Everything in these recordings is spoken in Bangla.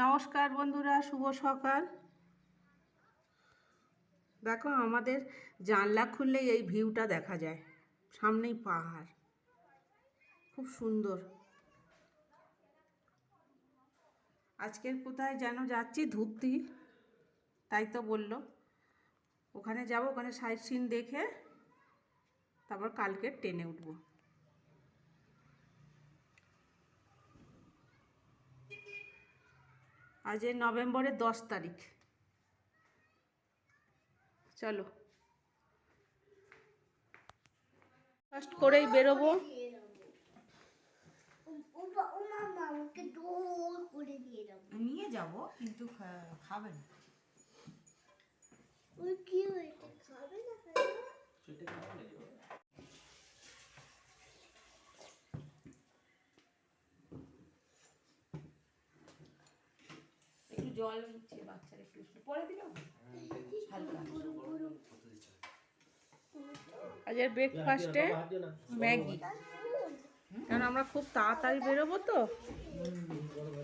নমস্কার বন্ধুরা, শুভ সকাল। দেখো আমাদের জানলা খুললেই এই ভিউটা দেখা যায়, সামনেই পাহাড়, খুব সুন্দর। আজকের কোথায় যেন যাচ্ছি, ধূপতি, তাই তো বললো ওখানে যাব, ওখানে সাইট সিন দেখে তারপর কালকে ট্রেনে উঠবো। আজ নভেম্বরের 10 তারিখ। চলো ফার্স্ট করেই বেরোবো। নিয়ে যাব কিন্তু খাবে না। একটু জল দিচ্ছে বাচ্চার, একটু পরে দিলাম হালকা। আজকের ব্রেকফাস্টে ম্যাগি, কারণ আমরা খুব তাড়াতাড়ি বেরোবো তো,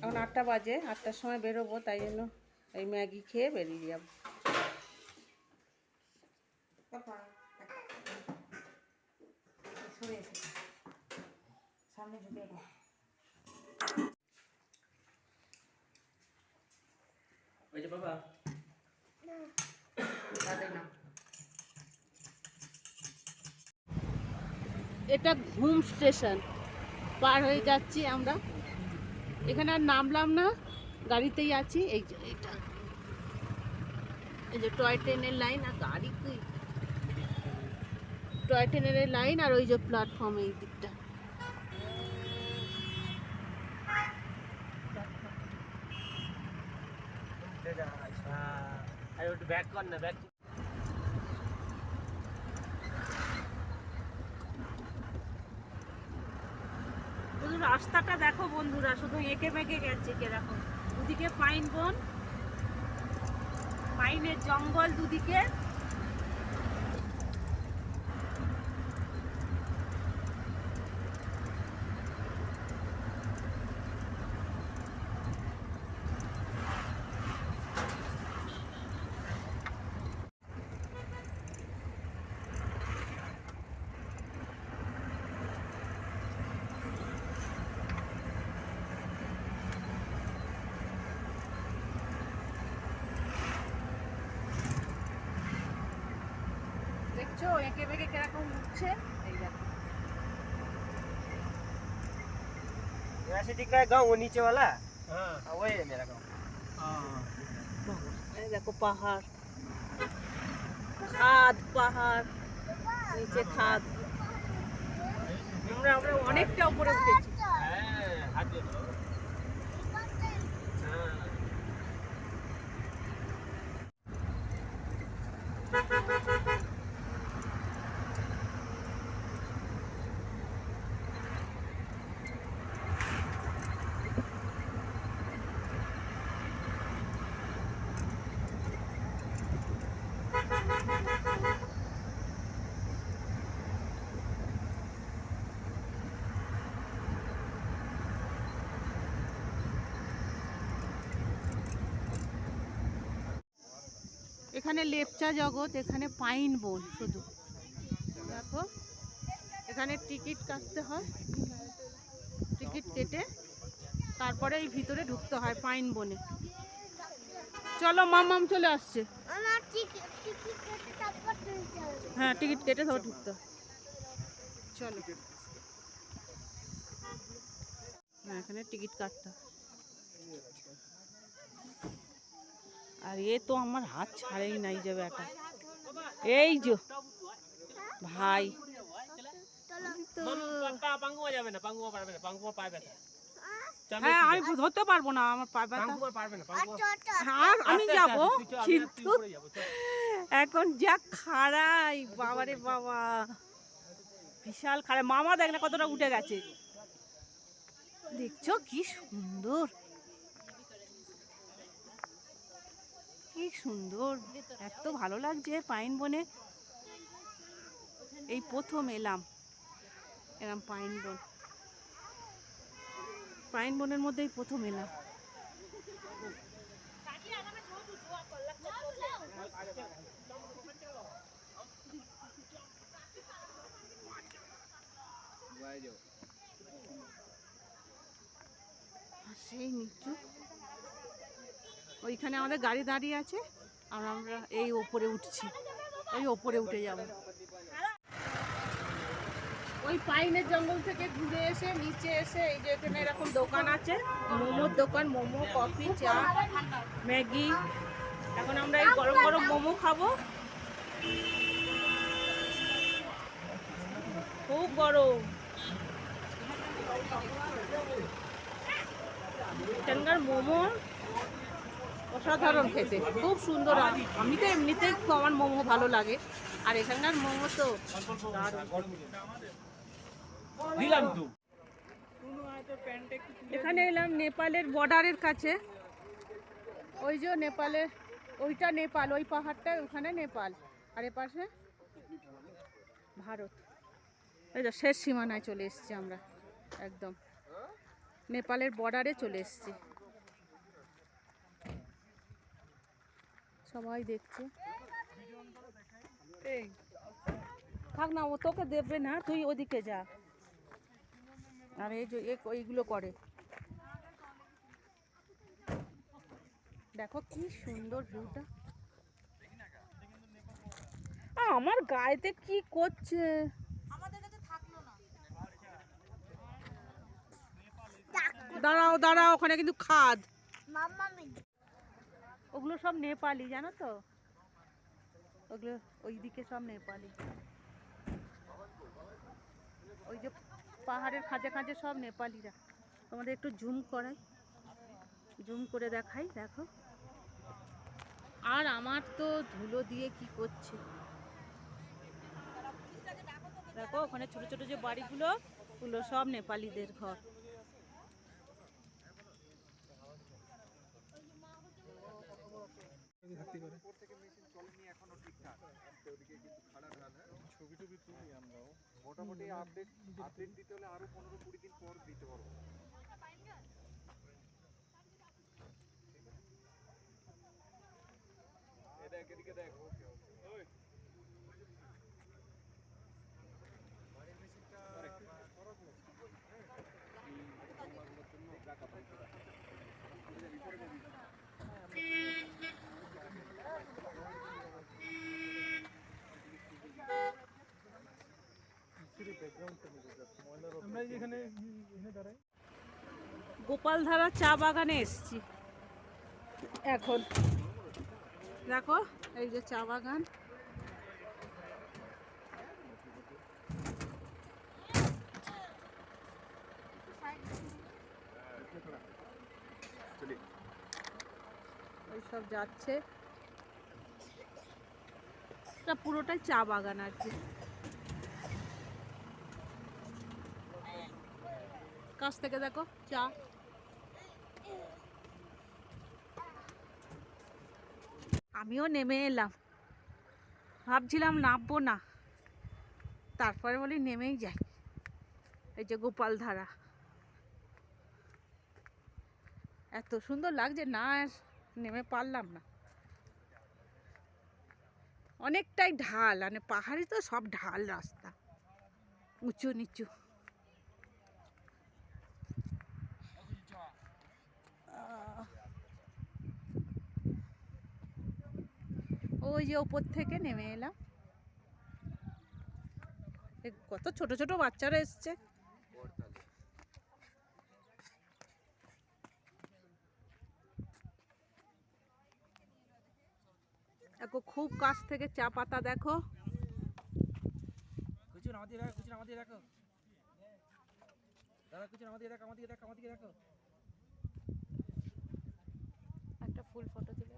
এখন 8টা বাজে, 8টার সময় বেরোবো, তাই জন্য এই ম্যাগি খেয়ে বেরিয়ে যাব। সামনে ঢুকে বাবা না। এটা ঘুম স্টেশন পার হয়ে যাচ্ছি আমরা, এখানে আর নামলাম না, গাড়িতেই আছি। এই যে এটা, এই যে টয় ট্রেনের লাইন, আর গাড়ি কি টয় ট্রেনের লাইন, আর ওই যে প্ল্যাটফর্ম এই দিকটা। রাস্তাটা দেখো বন্ধুরা, শুধু এঁকে মেঁকে গেছে কিরকম। দুদিকে পাইন বন, পাইনের জঙ্গল দুদিকে। দেখছো এঁকে বেঁকে কিরকম উঠছে, এই দেখো। वैसे दिख रहा है गाँव वो नीचे वाला। हाँ वही है मेरा गाँव। এই দেখো পাহাড়, খাদ পাহাড়, নিচে খাদ। আমরা অনেকটা উপরে উঠেছি। হ্যাঁ হাত দিয়ে দাও। এখানে লেপচা জগৎ, এখানে পাইন বন শুধু। দেখো এখানে টিকিট কাটতে হয়, টিকিট কেটে তারপরে এই ভিতরে ঢুকতে হয় পাইন বনে। চলো মামাম চলে আসছে। হ্যাঁ টিকিট কেটে ধর ঢুকতে হয়। চলো, হ্যাঁ এখানে টিকিট কাটতে হয়। আর এ তো আমার হাত ছাড়েই নাই যাবে এটা, এই যে ভাই। হ্যাঁ আমি ধরতে পারবো না, আমার পা ব্যথা। হ্যাঁ আমি যাবো, কিন্তু এখন যা খাড়াই, বাবারে বাবা, বিশাল খাড়াই। মামা দেখ না কতটা উঠে গেছে, দেখছো কি সুন্দর, কি সুন্দর, এত ভালো লাগছে পাইন বনে। এই প্রথম এলাম পাইন বন, পাইন বনের মধ্যেই প্রথম এলাম। সেই নিচু ওইখানে আমাদের গাড়ি দাঁড়িয়ে আছে আর আমরা এই ওপরে উঠছি, ওই ওপরে উঠে যাব। ওই পাইনের জঙ্গল থেকে ঘুরে এসে নিচে এসে এই যে এখানে এরকম দোকান আছে, মোমোর দোকান, মোমো, কফি, চা, ম্যাগি। এখন আমরা এই গরম গরম মোমো খাবো, খুব গরম। এখানকার মোমো অসাধারণ খেতে, খুব সুন্দর। আমি তো এমনিতেই আমার মোমো ভালো লাগে, আর এখানকার মোমো তো এখানে এলাম নেপালের বর্ডারের কাছে। ওই যে নেপালে, ওইটা নেপাল, ওই পাহাড়টা ওখানে নেপাল, আর এ পাশে ভারত। এই যে শেষ সীমানায় চলে এসেছি আমরা, একদম নেপালের বর্ডারে চলে এসেছি। সবাই দেখছে। এই থাক না, ও তোকে দেবে না, তুই ওদিকে যা। আর এই যে এইগুলো করে, দেখো কি সুন্দর ভিউটা। আমার গায়েতে কি করছে, দাঁড়াও দাঁড়াও, ওখানে কিন্তু খাদ। ওগুলো সব নেপালি, জানো তো, ওগুলো ওইদিকে সব নেপালি। ওই যে পাহাড়ের খাঁজে খাঁজে সব নেপালিরা। তোমাদের একটু জুম করাই, জুম করে দেখাই, দেখো। আর আমার তো ধুলো দিয়ে কি করছে, দেখো ওখানে ছোট ছোট যে বাড়িগুলো, ওগুলো সব নেপালিদের ঘর। মোটামুটি আপডেট দিতে হলে আরো 15-20 দিন পর দিতে পারবো। এদিকে দেখ। ওই বাড়ির মেশিনটা গোপালধারা চা বাগানে এসেছি এখন, দেখো এই যে চা বাগান। ওইসব যাচ্ছে, এটা পুরোটাই চা বাগান আর কি। কাছ থেকে দেখো চা। আমিও নেমে এলাম, ভাবছিলাম নামবো না, তারপরে বলি নেমেই যাই। এই যে গোপালধারা, এত সুন্দর লাগছে না, নেমে পারলাম না। অনেকটাই ঢাল, মানে পাহাড়ি তো সব ঢাল রাস্তা, উঁচু নিচু। ওই যে ওপর থেকে নেমে এলাম, কত ছোট ছোট বাচ্চারা এসছে। দেখো খুব কাছ থেকে চা পাতা, দেখো একটা ফুল ফটো তুলে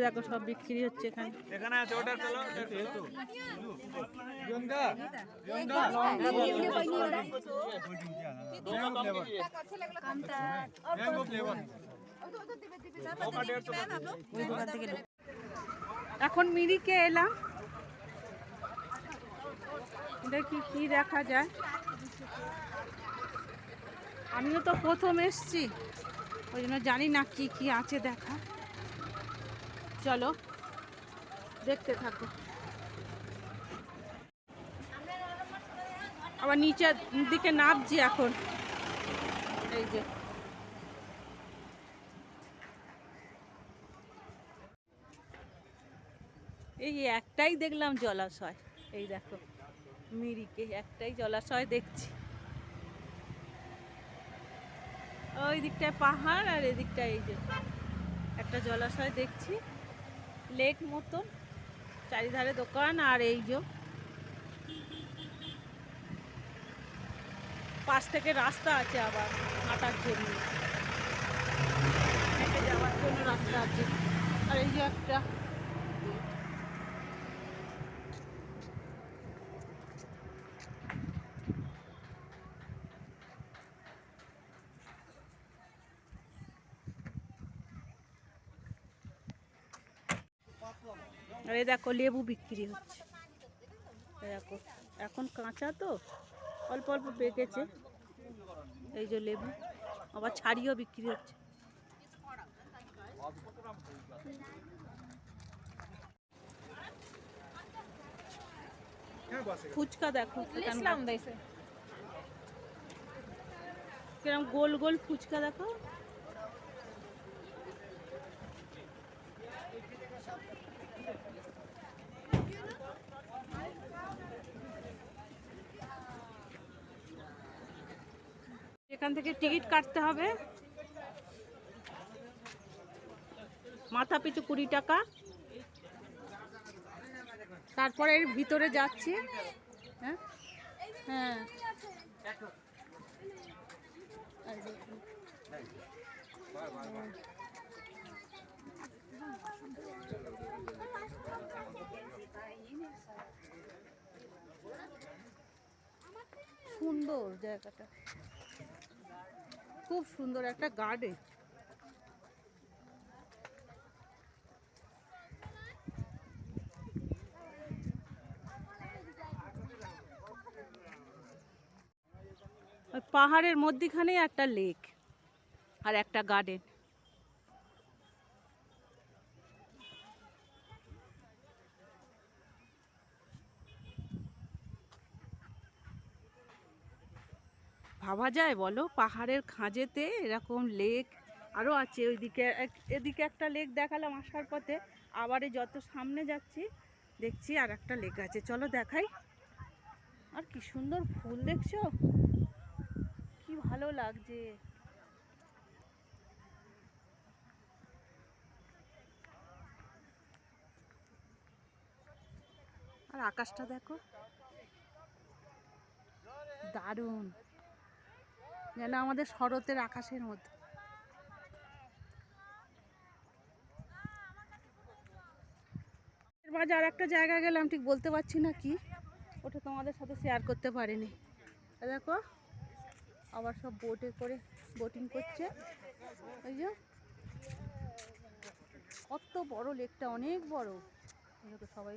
দেখো সব বিক্রি হচ্ছে এখানে। এখানে আছে, অর্ডার করো। এখন মিরিকে এলাম, এটা কি কি দেখা যায়? আমিও তো প্রথম এসছি, ওই জন্য জানি না কি কি আছে দেখা। চলো দেখতে থাকো। আবার নিচের দিকে নামছি এখন। এই যে এই একটাই দেখলাম জলাশয়, এই দেখো মিরিকে একটাই জলাশয় দেখছি। ওই দিকটায় পাহাড় আর এদিকটায় এই যে একটা জলাশয় দেখছি, লেক মতন, চারিধারে দোকান আর এই যে পাশ থেকে রাস্তা আছে আবার হাঁটার জন্য, হেঁটে যাওয়ার জন্য রাস্তা আছে। আর এই যে একটা আর এই দেখো লেবু বিক্রি হচ্ছে। দেখো এখন কাঁচা তো, অল্প অল্প পেকেছে। এই যে লেবু, আবার ছাড়িয়েও বিক্রি হচ্ছে। ফুচকা দেখো কিরম গোল গোল ফুচকা দেখো। এখান থেকে টিকিট কাটতে হবে, মাথা পিছু 20 টাকা। তারপরে এর ভিতরে যাচ্ছি। হ্যাঁ হ্যাঁ সুন্দর জায়গাটা, খুব সুন্দর একটা গার্ডেন। ওই পাহাড়ের মধ্যিখানেই একটা লেক আর একটা গার্ডেন। ভাবা যায় বলো, পাহাড়ের খাঁজেতে এরকম লেক আরও আছে। ওইদিকে এদিকে একটা লেক দেখালাম আসার পথে, আবার যত সামনে যাচ্ছি দেখছি আর একটা লেক আছে। চলো দেখাই। আর কি সুন্দর ফুল দেখছো, কি ভালো লাগছে। আর আকাশটা দেখো, দারুণ, যেন আমাদের শরতের আকাশের মধ্যে। এর মাঝে আর একটা জায়গা গেলাম, ঠিক বলতে পারছি না কি, ওটা তোমাদের সাথে শেয়ার করতে পারিনি। দেখো আবার সব বোটে করে বোটিং করছে। ওই যে কত বড় লেকটা, অনেক বড়। দেখো সবাই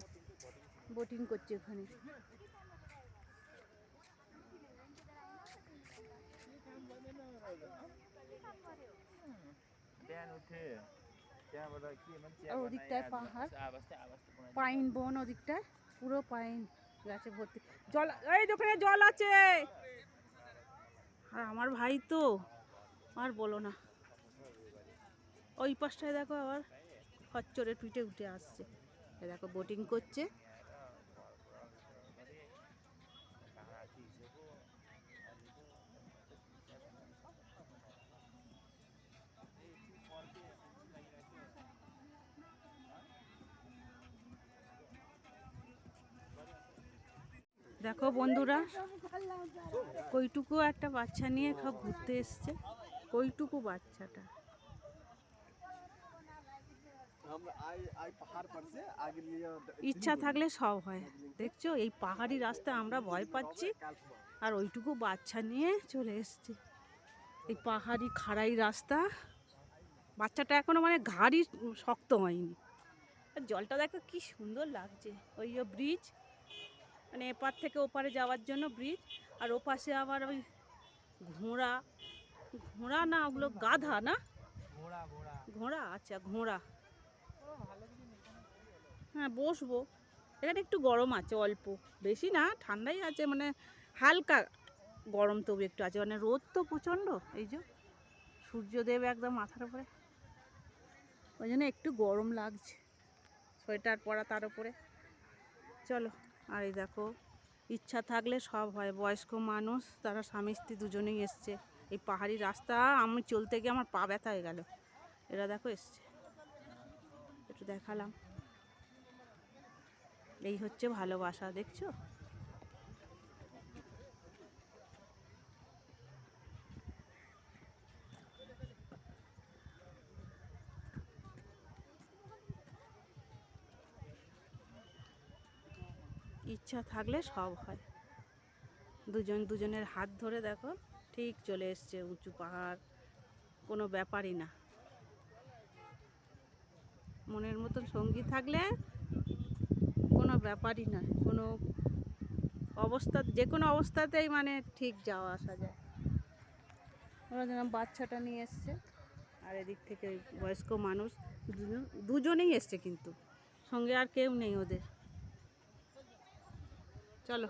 বোটিং করছে ওখানে। আর ওদিকটায় পাহাড়, পাইন বন, ওদিকটায় পুরো পাইন গাছে ভর্তি। জল, এই দোকানে জল আছে। আর আমার ভাই তো আর বলো না, ওই পাশটায় দেখো আবার খচ্চরে টুইটে উঠে আসছে। দেখো বোটিং করছে। দেখো বন্ধুরা, কইটুকু একটা বাচ্চা নিয়ে সব ঘুরতে এসছে। কইটুকু বাচ্চাটা, ইচ্ছা থাকলে সব হয়। দেখছো এই পাহাড়ি রাস্তা আমরা ভয় পাচ্ছি, আর ওইটুকু বাচ্চা নিয়ে চলে এসছে এই পাহাড়ি খাড়াই রাস্তা। বাচ্চাটা এখনো মানে ঘাড়ই শক্ত হয়নি। আর জলটা দেখো কি সুন্দর লাগছে। ওই ব্রিজ, মানে এপার থেকে ওপারে যাওয়ার জন্য ব্রিজ, আর ওপাশে আবার ওই ঘোড়া, ঘোড়া না ওগুলো গাধা না, ঘোড়া, আচ্ছা ঘোড়া। হ্যাঁ বসবো, এখানে একটু গরম আছে অল্প, বেশি না, ঠান্ডাই আছে, মানে হালকা গরম তবু একটু আছে, মানে রোদ তো প্রচণ্ড, এই যে সূর্যদেব একদম মাথার উপরে, ওই জন্য একটু গরম লাগছে, সোয়েটার পরা তার উপরে। চলো, আর এই দেখো ইচ্ছা থাকলে সব হয়, বয়স্ক মানুষ তারা স্বামী স্ত্রী দুজনেই এসছে। এই পাহাড়ি রাস্তা আমি চলতে গিয়ে আমার পা ব্যথা হয়ে গেল, এরা দেখো এসছে, একটু দেখালাম। এই হচ্ছে ভালোবাসা, দেখছো? ইচ্ছা থাকলে সব হয়। দুজন দুজনের হাত ধরে দেখো ঠিক চলে এসছে উঁচু পাহাড়, কোনো ব্যাপারই না। মনের মতন সঙ্গী থাকলে কোনো ব্যাপারই নয়, কোনো অবস্থা, যে কোনো অবস্থাতেই মানে ঠিক যাওয়া আসা যায়। ওরা যেন বাচ্চাটা নিয়ে এসছে, আর এদিক থেকে ওই বয়স্ক মানুষ দুজনেই এসছে, কিন্তু সঙ্গে আর কেউ নেই ওদের। চলো।